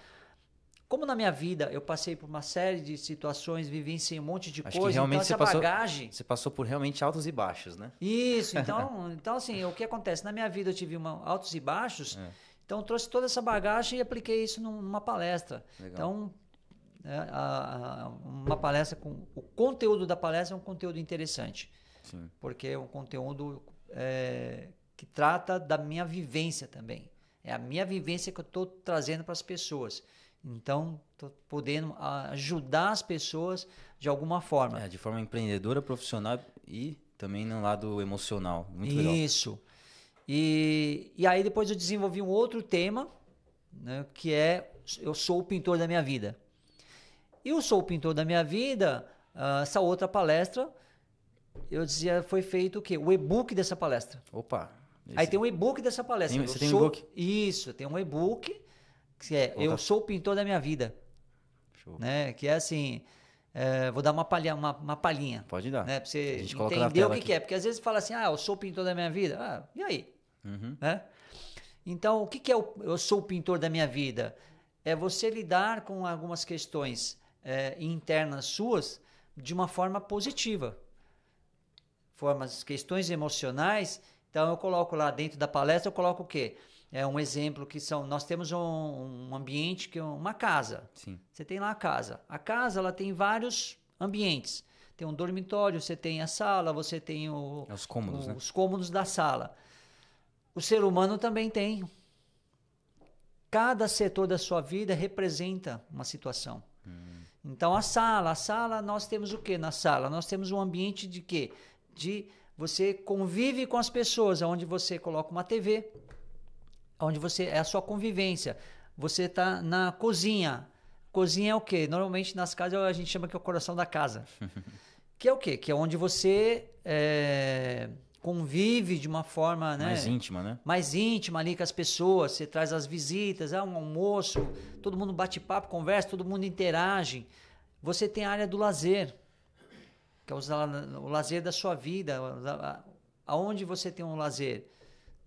Como na minha vida eu passei por uma série de situações, vivenciei um monte de coisas, realmente então essa bagagem... Você passou por realmente altos e baixos, né? Isso, então assim, o que acontece? Na minha vida eu tive altos e baixos, então eu trouxe toda essa bagagem e apliquei isso numa palestra. Legal. Então, uma palestra o conteúdo da palestra é um conteúdo interessante. Sim. Porque é um conteúdo que trata da minha vivência também. É a minha vivência que eu estou trazendo para as pessoas. Então, estou podendo ajudar as pessoas de alguma forma. De forma empreendedora, profissional e também no lado emocional. Muito legal. Isso. E aí depois eu desenvolvi um outro tema, né, que é Eu Sou o Pintor da Minha Vida. E Eu Sou o Pintor da Minha Vida, essa outra palestra, eu dizia, foi feito o quê? O e-book dessa palestra. Opa! Aí tem um e-book dessa palestra. Você tem um e-book? Isso, tem um e-book que é Eu Sou o Pintor da Minha Vida. Show. Né? Que é assim, vou dar uma palhinha. Pode dar. Né? Para você entender o que é. Porque às vezes fala assim, eu sou o pintor da minha vida. E aí? Né? Então, o que é eu sou o pintor da minha vida? É você lidar com algumas questões internas suas de uma forma positiva. formas, questões emocionais, então eu coloco lá dentro da palestra, eu coloco o quê? É um exemplo que nós temos um ambiente, que é uma casa. Sim. Você tem lá a casa. A casa, ela tem vários ambientes. Tem um dormitório, você tem a sala, você tem Os cômodos, né? os cômodos da sala. O ser humano também tem. Cada setor da sua vida representa uma situação. Então, a sala, nós temos o quê na sala? Nós temos um ambiente de quê? De você convive com as pessoas, onde você coloca uma TV, onde é a sua convivência. Você está na cozinha. Cozinha é o quê? Normalmente nas casas a gente chama que é o coração da casa. Que é o quê? Que é onde você convive de uma forma, né, mais íntima, né? Mais íntima ali com as pessoas. Você traz as visitas, um almoço, todo mundo bate papo, conversa, todo mundo interage. Você tem a área do lazer, que é o lazer da sua vida. Aonde você tem um lazer?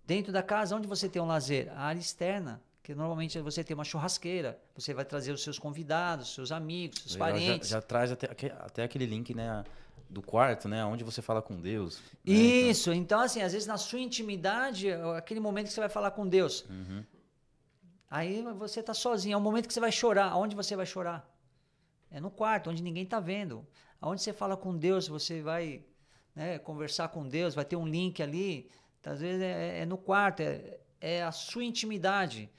Dentro da casa, onde você tem um lazer? A área externa, que normalmente você tem uma churrasqueira. Você vai trazer os seus convidados, seus amigos, seus parentes. Já traz até aquele link, né, do quarto, né, onde você fala com Deus. Né? Isso. Então, assim, às vezes na sua intimidade, aquele momento que você vai falar com Deus. Aí você está sozinho. É o momento que você vai chorar. Aonde você vai chorar? É no quarto, onde ninguém está vendo. Aonde você fala com Deus, você vai, né, conversar com Deus, vai ter um link ali. Às vezes é no quarto, é a sua intimidade.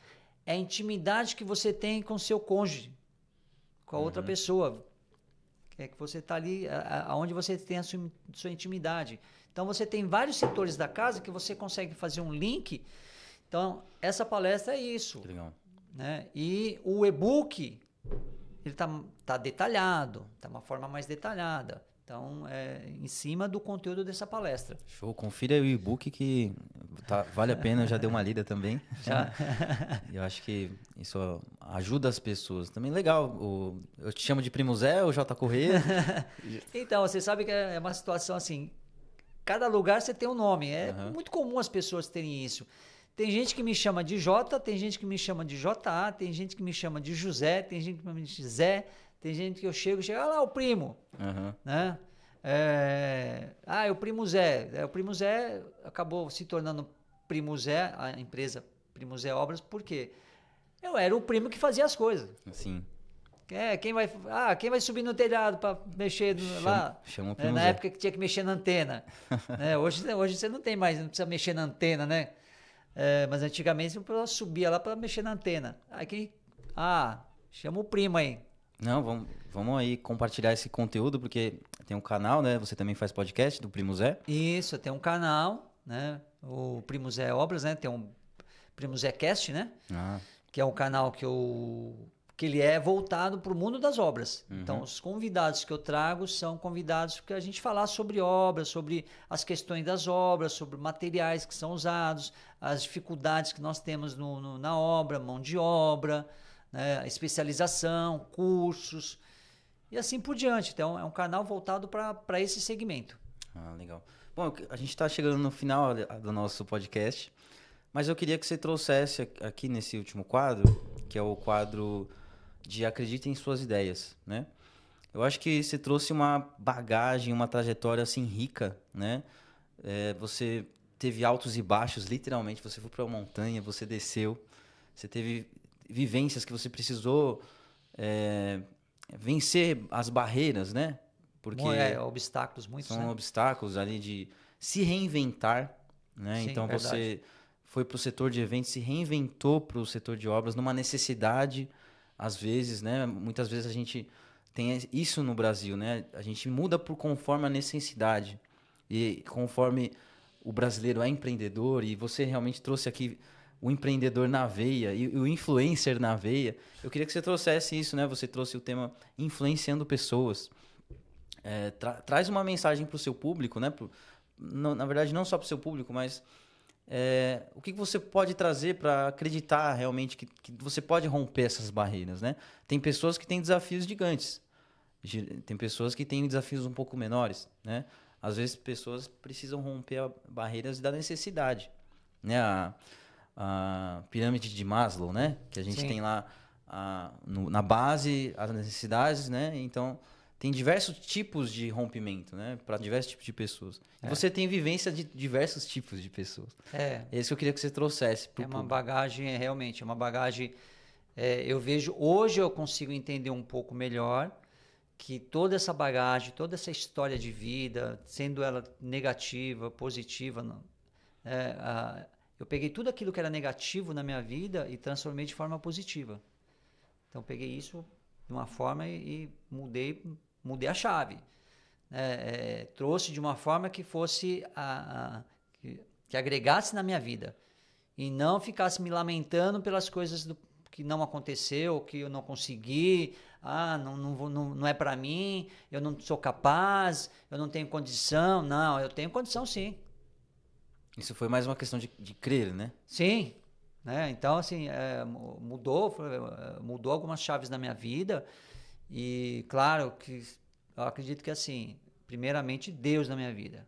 É a intimidade que você tem com o seu cônjuge, com a outra pessoa. É que você está ali, aonde você tem a sua intimidade. Então, você tem vários setores da casa que você consegue fazer um link. Então, essa palestra é isso. Que legal. Né? E o e-book, ele tá detalhado, tá uma forma mais detalhada. Então, em cima do conteúdo dessa palestra. Show, confira o e-book que vale a pena, eu já dei uma lida também. Já. Eu acho que isso ajuda as pessoas. Também legal, eu te chamo de Primo Zé, o J. Corrêa. Então, você sabe que é uma situação assim, cada lugar você tem um nome. É muito comum as pessoas terem isso. Tem gente que me chama de Jota, tem gente que me chama de JA, tem gente que me chama de José, tem gente que me chama de Zé, tem gente que eu chego, lá o primo, né? O Primo Zé. O Primo Zé acabou se tornando Primo Zé, a empresa Primo Zé Obras, porque eu era o primo que fazia as coisas. Sim. Quem vai subir no telhado para mexer lá? Chama o Primo Na Zé. época que tinha que mexer na antena. Hoje você não tem mais, não precisa mexer na antena, né? Mas antigamente eu subia lá para mexer na antena. Aí chama o primo aí. Não, vamos aí compartilhar esse conteúdo, porque tem um canal, né? Você também faz podcast do Primo Zé. Isso, tem um canal, né? O Primo Zé Obras, né? Tem um Primo Zé Cast, né? Que é um canal que ele é voltado para o mundo das obras. Então, os convidados que eu trago são convidados que a gente falar sobre obras, sobre as questões das obras, sobre materiais que são usados, as dificuldades que nós temos na obra, mão de obra, né, especialização, cursos e assim por diante. Então, é um canal voltado para esse segmento. Legal. Bom, a gente está chegando no final do nosso podcast, mas eu queria que você trouxesse aqui nesse último quadro, que é o quadro de Acredite em Suas Ideias, né? Eu acho que você trouxe uma bagagem, uma trajetória assim rica, né? Você teve altos e baixos, literalmente. Você foi para uma montanha, você desceu, você teve vivências que você precisou vencer as barreiras, né? Porque obstáculos muitos, são né? obstáculos ali de se reinventar, né? Sim, então verdade. Você foi para o setor de eventos, se reinventou para o setor de obras numa necessidade, às vezes, né? Muitas vezes a gente tem isso no Brasil, né? A gente muda conforme a necessidade e conforme o brasileiro é empreendedor, e você realmente trouxe aqui o empreendedor na veia e o influencer na veia. Eu queria que você trouxesse isso, né? Você trouxe o tema influenciando pessoas. Traz uma mensagem para o seu público, né? Na verdade, não só para o seu público, mas o que você pode trazer para acreditar realmente que você pode romper essas barreiras, né? Tem pessoas que têm desafios gigantes, tem pessoas que têm desafios um pouco menores, né? Às vezes, pessoas precisam romper barreiras da necessidade, né? A pirâmide de Maslow, né? Que a gente tem lá na base as necessidades, né? Então, tem diversos tipos de rompimento, né? Para diversos tipos de pessoas. E você tem vivência de diversos tipos de pessoas. É isso que eu queria que você trouxesse para o público. Uma bagagem, realmente, é uma bagagem... eu vejo, hoje eu consigo entender um pouco melhor que toda essa bagagem, toda essa história de vida, sendo ela negativa, positiva, eu peguei tudo aquilo que era negativo na minha vida e transformei de forma positiva. Então, peguei isso de uma forma e mudei a chave. Trouxe de uma forma que fosse que agregasse na minha vida e não ficasse me lamentando pelas coisas que não aconteceu, que eu não consegui, não é para mim, eu não sou capaz, eu não tenho condição. Não, eu tenho condição sim. Isso foi mais uma questão de crer, né? Sim. Então, assim, mudou algumas chaves na minha vida e, claro, que eu acredito que, assim, primeiramente, Deus na minha vida.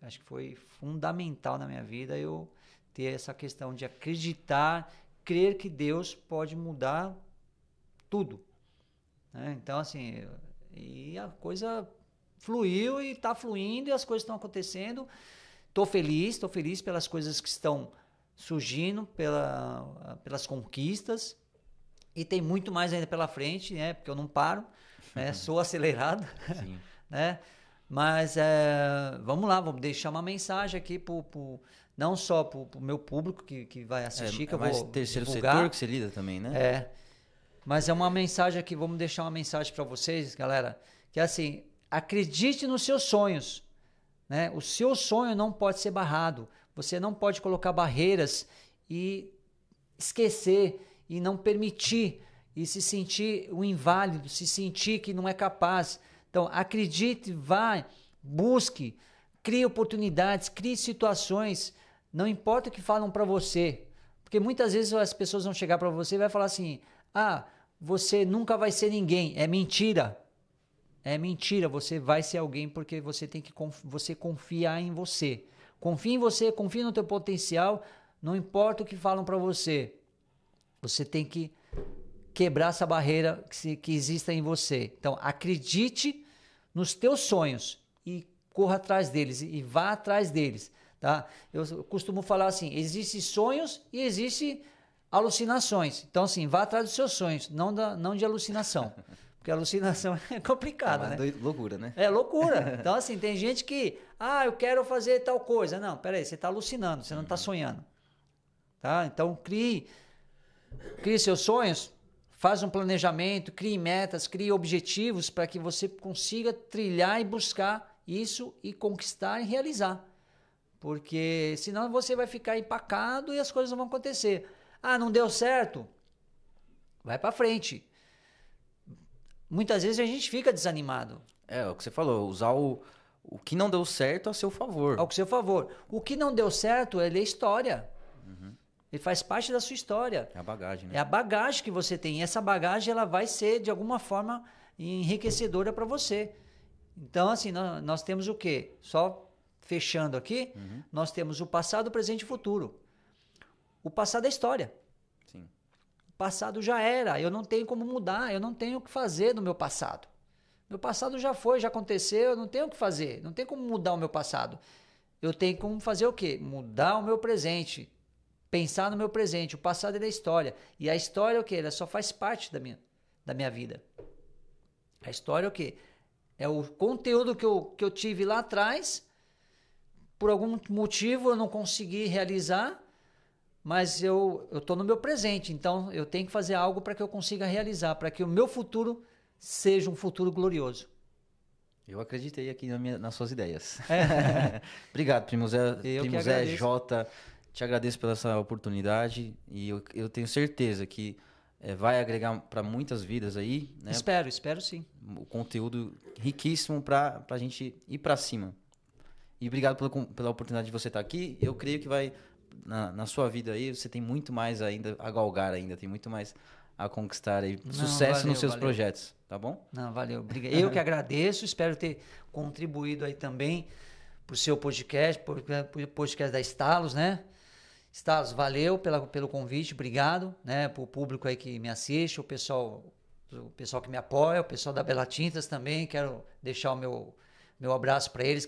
Acho que foi fundamental na minha vida eu ter essa questão de acreditar, crer que Deus pode mudar tudo. Então, assim, e a coisa fluiu e está fluindo e as coisas estão acontecendo. Estou feliz pelas coisas que estão surgindo, pelas conquistas. E tem muito mais ainda pela frente, né? Porque eu não paro, né? Sou acelerado. Sim. Né? Mas vamos lá, vamos deixar uma mensagem aqui não só para o meu público que vai assistir, que eu vou terceiro divulgar. setor que você lida também, né? Mas é uma mensagem aqui, vamos deixar uma mensagem para vocês, galera, que é assim, acredite nos seus sonhos, né? O seu sonho não pode ser barrado, você não pode colocar barreiras e esquecer e não permitir e se sentir um inválido, se sentir que não é capaz. Então, acredite, vá, busque, crie oportunidades, crie situações, não importa o que falam para você, porque muitas vezes as pessoas vão chegar para você e vai falar assim, você nunca vai ser ninguém. É mentira. É mentira, você vai ser alguém porque você tem que você confiar em você. Confie em você, confie no teu potencial, não importa o que falam para você. Você tem que quebrar essa barreira que exista em você. Então, acredite nos teus sonhos e corra atrás deles e vá atrás deles, tá? Eu costumo falar assim, existem sonhos e existem alucinações. Então, assim, vá atrás dos seus sonhos, não de alucinação. Porque alucinação é complicada, né? Loucura, né? É loucura. Então, assim, tem gente que, eu quero fazer tal coisa. Não, peraí, você está alucinando, você não está sonhando. Tá? Então, crie seus sonhos, faz um planejamento, crie metas, crie objetivos para que você consiga trilhar e buscar isso e conquistar e realizar. Porque senão você vai ficar empacado e as coisas não vão acontecer. Não deu certo? Vai para frente. Muitas vezes a gente fica desanimado. É o que você falou, usar o que não deu certo a seu favor. Ao seu favor. O que não deu certo, ele é história. Uhum. Ele faz parte da sua história. É a bagagem, né? É a bagagem que você tem. E essa bagagem ela vai ser, de alguma forma, enriquecedora para você. Então, assim, nós temos o quê? Só fechando aqui, nós temos o passado, o presente e o futuro. O passado é história. Sim. O passado já era. Eu não tenho como mudar. Eu não tenho o que fazer no meu passado. Meu passado já foi, já aconteceu. Eu não tenho o que fazer. Não tenho como mudar o meu passado. Eu tenho como fazer o quê? Mudar o meu presente. Pensar no meu presente. O passado é da história. E a história é o quê? Ela só faz parte da minha vida. A história é o quê? É o conteúdo que eu tive lá atrás. Por algum motivo eu não consegui realizar. Mas eu estou no meu presente. Então eu tenho que fazer algo para que eu consiga realizar. Para que o meu futuro seja um futuro glorioso. Eu acreditei aqui nas suas ideias. Obrigado, Primo Zé. Primo Zé J. Te agradeço pela essa oportunidade e eu tenho certeza que vai agregar para muitas vidas aí, né? Espero sim. O conteúdo riquíssimo para a gente ir para cima. E obrigado pela oportunidade de você estar aqui. Eu creio que vai, na sua vida aí, você tem muito mais ainda a galgar ainda, tem muito mais a conquistar aí. Sucesso nos seus projetos, tá bom? Não, valeu. Obrigado. Eu que agradeço, espero ter contribuído aí também para o seu podcast, pro podcast da Estalos, né? Estalos, valeu pelo convite, obrigado, né? Para o público aí que me assiste, o pessoal o pessoal que me apoia, o pessoal da Bela Tintas também. Quero deixar o meu abraço para eles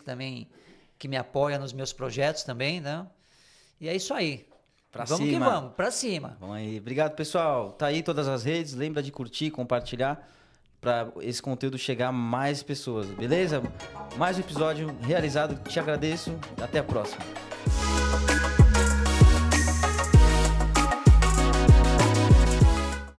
que me apoiam nos meus projetos também, né? E é isso aí. Vamos que vamos, pra cima. Vamos aí. Obrigado, pessoal. Tá aí todas as redes. Lembra de curtir, compartilhar para esse conteúdo chegar a mais pessoas, beleza? Mais um episódio realizado. Te agradeço. Até a próxima.